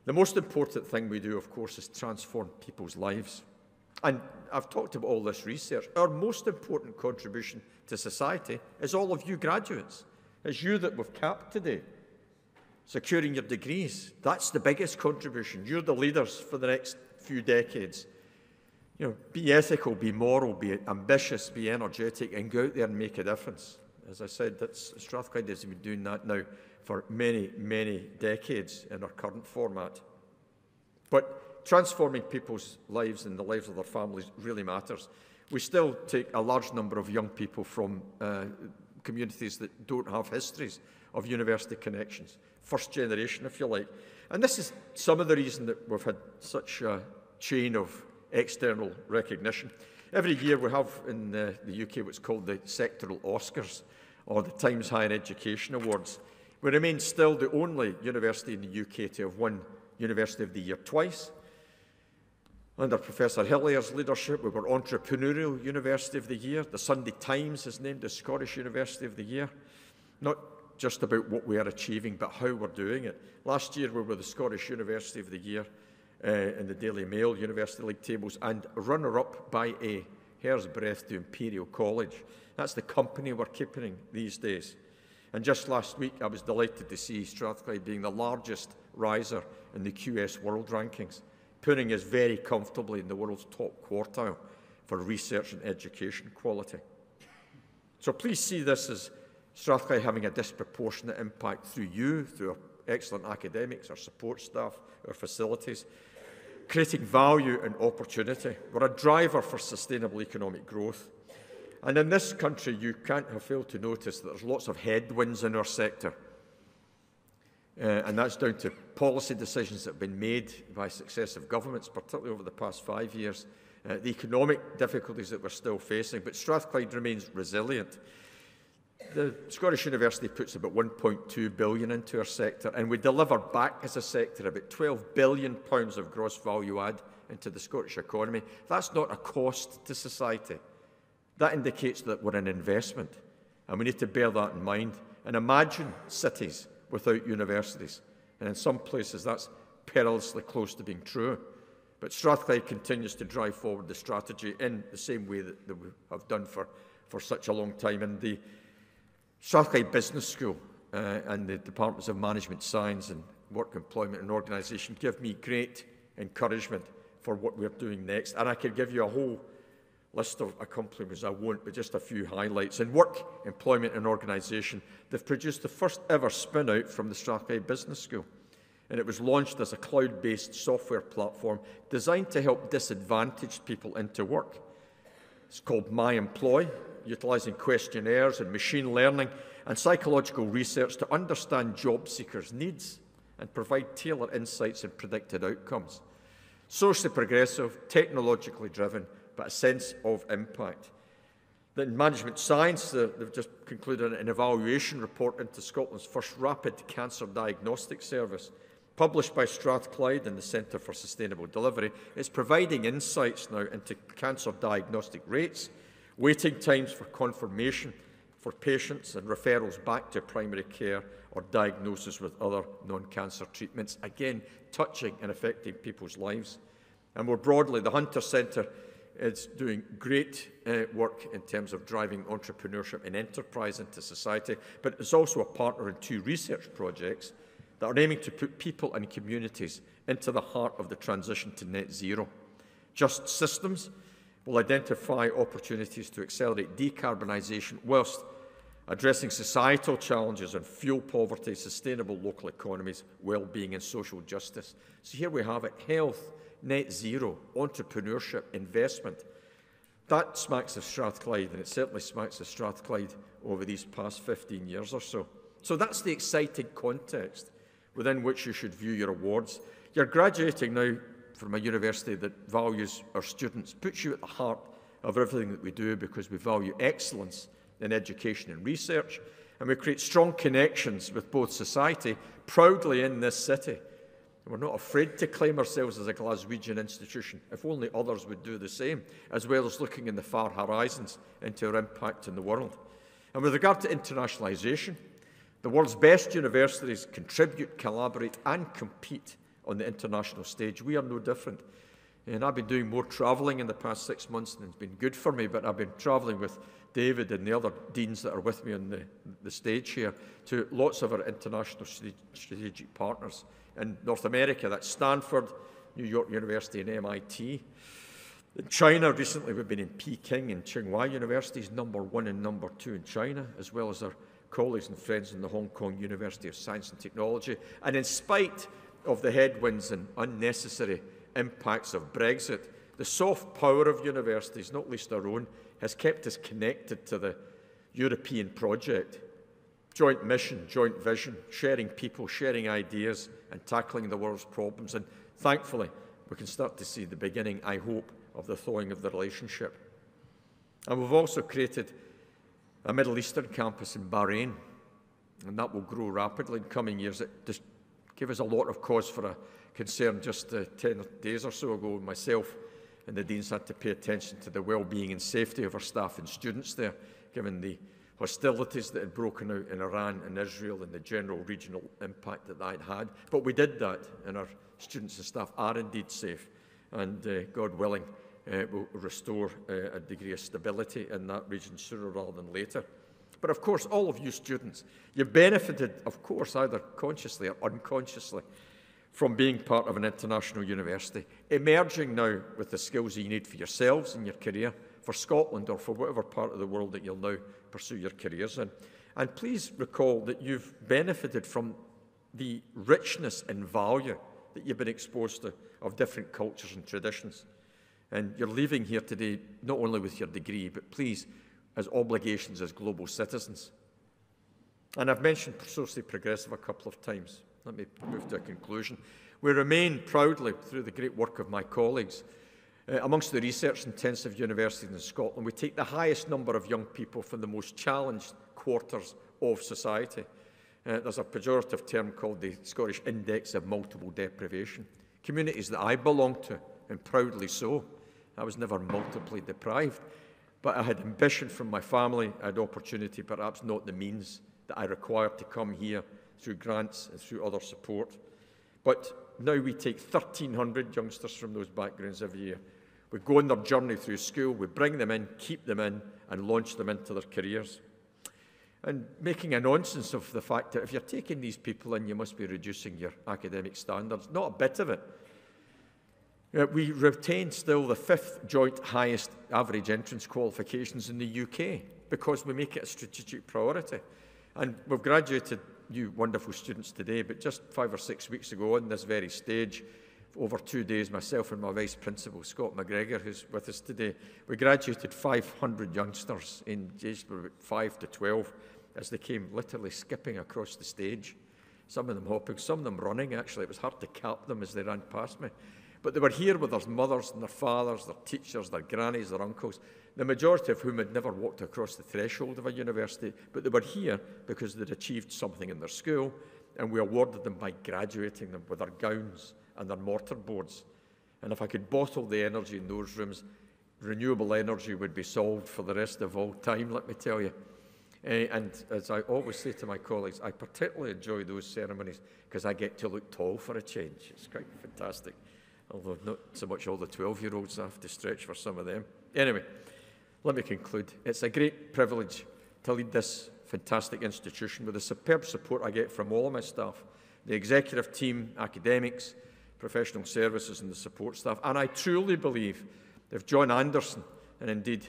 The most important thing we do, of course, is transform people's lives. And I've talked about all this research. Our most important contribution to society is all of you graduates. It's you that we've capped today, securing your degrees. That's the biggest contribution. You're the leaders for the next few decades. You know, be ethical, be moral, be ambitious, be energetic, and go out there and make a difference. As I said, Strathclyde has been doing that now for many, many decades in our current format. But transforming people's lives and the lives of their families really matters. We still take a large number of young people from communities that don't have histories of university connections. First generation, if you like. And this is some of the reason that we've had such a chain of external recognition. Every year we have in the UK what's called the sectoral Oscars, or the Times Higher Education Awards. We remain still the only university in the UK to have won University of the Year twice. Under Professor Hillier's leadership, we were Entrepreneurial University of the Year. The Sunday Times has named the Scottish University of the Year. Not just about what we are achieving, but how we're doing it. Last year, we were the Scottish University of the Year in the Daily Mail University League tables, and runner-up by a hair's breadth to Imperial College. That's the company we're keeping these days. And just last week, I was delighted to see Strathclyde being the largest riser in the QS World Rankings, putting us very comfortably in the world's top quartile for research and education quality. So please see this as Strathclyde having a disproportionate impact through you, through our excellent academics, our support staff, our facilities, creating value and opportunity. We're a driver for sustainable economic growth. And in this country, you can't have failed to notice that there's lots of headwinds in our sector. And that's down to policy decisions that have been made by successive governments, particularly over the past 5 years, the economic difficulties that we're still facing. But Strathclyde remains resilient. The Scottish University puts about £1.2 billion into our sector, and we deliver back as a sector about £12 billion of gross value add into the Scottish economy. That's not a cost to society. That indicates that we're an investment, and we need to bear that in mind. And imagine cities without universities. And in some places, that's perilously close to being true. But Strathclyde continues to drive forward the strategy in the same way that we have done for such a long time. And the Strathclyde Business School and the Departments of Management Science and Work Employment and Organisation give me great encouragement for what we're doing next. And I could give you a whole list of accomplishments. I won't, but just a few highlights. In Work, Employment and Organisation, they've produced the first ever spin-out from the Strathclyde Business School. And it was launched as a cloud-based software platform designed to help disadvantaged people into work. It's called MyEmploy, utilising questionnaires and machine learning and psychological research to understand job seekers' needs and provide tailored insights and predicted outcomes. Socially progressive, technologically driven, but a sense of impact. In management science, they've just concluded an evaluation report into Scotland's first rapid cancer diagnostic service, published by Strathclyde and the Centre for Sustainable Delivery. It's providing insights now into cancer diagnostic rates, waiting times for confirmation for patients and referrals back to primary care or diagnosis with other non-cancer treatments, again, touching and affecting people's lives. And more broadly, the Hunter Centre is doing great work in terms of driving entrepreneurship and enterprise into society, but it's also a partner in 2 research projects that are aiming to put people and communities into the heart of the transition to net zero. Just Systems will identify opportunities to accelerate decarbonisation whilst addressing societal challenges on fuel poverty, sustainable local economies, well-being and social justice. So here we have it, health, net zero, entrepreneurship, investment. That smacks of Strathclyde, and it certainly smacks of Strathclyde over these past 15 years or so. So that's the exciting context within which you should view your awards. You're graduating now from a university that values our students, puts you at the heart of everything that we do because we value excellence in education and research, and we create strong connections with both society, proudly in this city. We're not afraid to claim ourselves as a Glaswegian institution, if only others would do the same, as well as looking in the far horizons into our impact in the world. And with regard to internationalisation, the world's best universities contribute, collaborate and compete on the international stage. We are no different. And I've been doing more travelling in the past 6 months, and it's been good for me, but I've been travelling with David and the other deans that are with me on the stage here to lots of our international strategic partners. In North America, that's Stanford, New York University and MIT. In China, recently we've been in Peking and Tsinghua universities, #1 and #2 in China, as well as our colleagues and friends in the Hong Kong University of Science and Technology. And in spite of the headwinds and unnecessary impacts of Brexit, the soft power of universities, not least our own, has kept us connected to the European project. Joint mission, joint vision, sharing people, sharing ideas, and tackling the world's problems. And thankfully, we can start to see the beginning, I hope, of the thawing of the relationship. And we've also created a Middle Eastern campus in Bahrain, and that will grow rapidly in coming years. It just gave us a lot of cause for a concern just 10 days or so ago. Myself and the Deans had to pay attention to the well-being and safety of our staff and students there, given the hostilities that had broken out in Iran and Israel and the general regional impact that that had. But we did that, and our students and staff are indeed safe, and God willing, will restore a degree of stability in that region sooner rather than later. But of course, all of you students, you benefited, of course, either consciously or unconsciously from being part of an international university, emerging now with the skills that you need for yourselves and your career, for Scotland or for whatever part of the world that you'll now pursue your careers in. And please recall that you've benefited from the richness and value that you've been exposed to of different cultures and traditions. And you're leaving here today not only with your degree, but please, as obligations as global citizens. And I've mentioned Socially Progressive a couple of times. Let me move to a conclusion. We remain proudly, through the great work of my colleagues, amongst the research-intensive universities in Scotland, we take the highest number of young people from the most challenged quarters of society. There's a pejorative term called the Scottish Index of Multiple Deprivation. Communities that I belong to, and proudly so. I was never multiply deprived, but I had ambition from my family. I had opportunity, perhaps not the means that I required to come here through grants and through other support. But now we take 1,300 youngsters from those backgrounds every year. We go on their journey through school, we bring them in, keep them in, and launch them into their careers. And making a nonsense of the fact that if you're taking these people in, you must be reducing your academic standards. Not a bit of it. We retain still the 5th joint highest average entrance qualifications in the UK because we make it a strategic priority. And we've graduated you wonderful students today, but just 5 or 6 weeks ago on this very stage, over 2 days, myself and my Vice Principal, Scott McGregor, who's with us today, we graduated 500 youngsters in ages from 5 to 12 as they came literally skipping across the stage, some of them hopping, some of them running, actually. It was hard to cap them as they ran past me. But they were here with their mothers and their fathers, their teachers, their grannies, their uncles, the majority of whom had never walked across the threshold of a university, but they were here because they'd achieved something in their school, and we awarded them by graduating them with their gowns and their mortarboards. And if I could bottle the energy in those rooms, renewable energy would be solved for the rest of all time, let me tell you. And as I always say to my colleagues, I particularly enjoy those ceremonies because I get to look tall for a change. It's quite fantastic. Although not so much all the 12-year-olds, I have to stretch for some of them. Anyway, let me conclude. It's a great privilege to lead this fantastic institution with the superb support I get from all of my staff, the executive team, academics, professional services and the support staff. And I truly believe if John Anderson, and indeed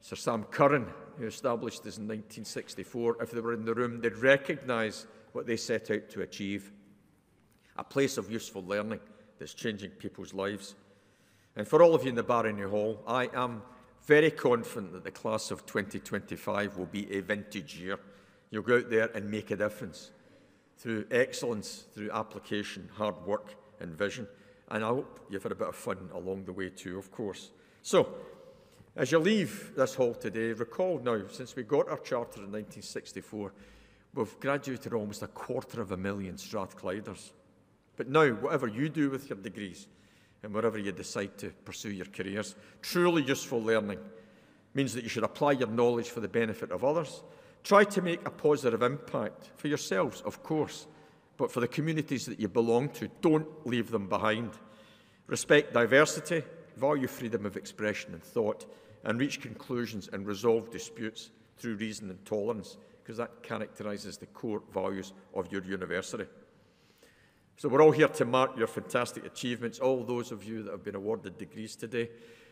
Sir Sam Curran, who established this in 1964, if they were in the room, they'd recognise what they set out to achieve, a place of useful learning that's changing people's lives. And for all of you in the Barony Hall, I am very confident that the class of 2025 will be a vintage year. You'll go out there and make a difference through excellence, through application, hard work and vision. And I hope you've had a bit of fun along the way too, of course. So, as you leave this hall today, recall now, since we got our charter in 1964, we've graduated almost 250,000 Strathclyders. But now, whatever you do with your degrees and wherever you decide to pursue your careers, truly useful learning means that you should apply your knowledge for the benefit of others. Try to make a positive impact for yourselves, of course, but for the communities that you belong to. Don't leave them behind. Respect diversity, value freedom of expression and thought, and reach conclusions and resolve disputes through reason and tolerance, because that characterises the core values of your university. So we're all here to mark your fantastic achievements, all those of you that have been awarded degrees today.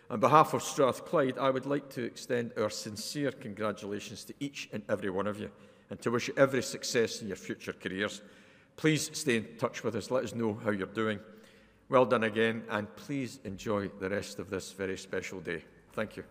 On behalf of Strathclyde, I would like to extend our sincere congratulations to each and every one of you and to wish you every success in your future careers. Please stay in touch with us. Let us know how you're doing. Well done again, and please enjoy the rest of this very special day. Thank you.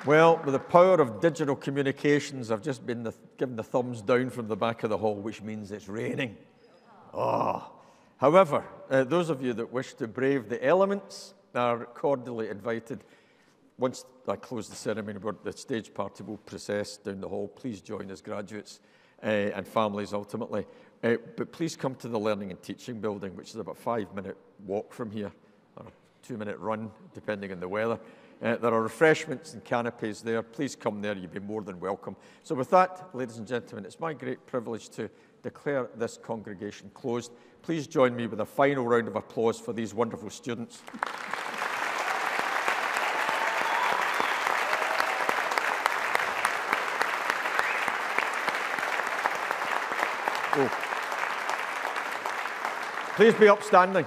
Well, with the power of digital communications, I've just been given the thumbs down from the back of the hall, which means it's raining. Oh. However, those of you that wish to brave the elements are cordially invited. Once I close the ceremony, the stage party will process down the hall. Please join us, graduates and families ultimately. But please come to the Learning and Teaching building, which is about a 5-minute walk from here, or a 2-minute run, depending on the weather. There are refreshments and canopies there. Please come there. You'll be more than welcome. So with that, ladies and gentlemen, it's my great privilege to declare this congregation closed. Please join me with a final round of applause for these wonderful students. Please be upstanding.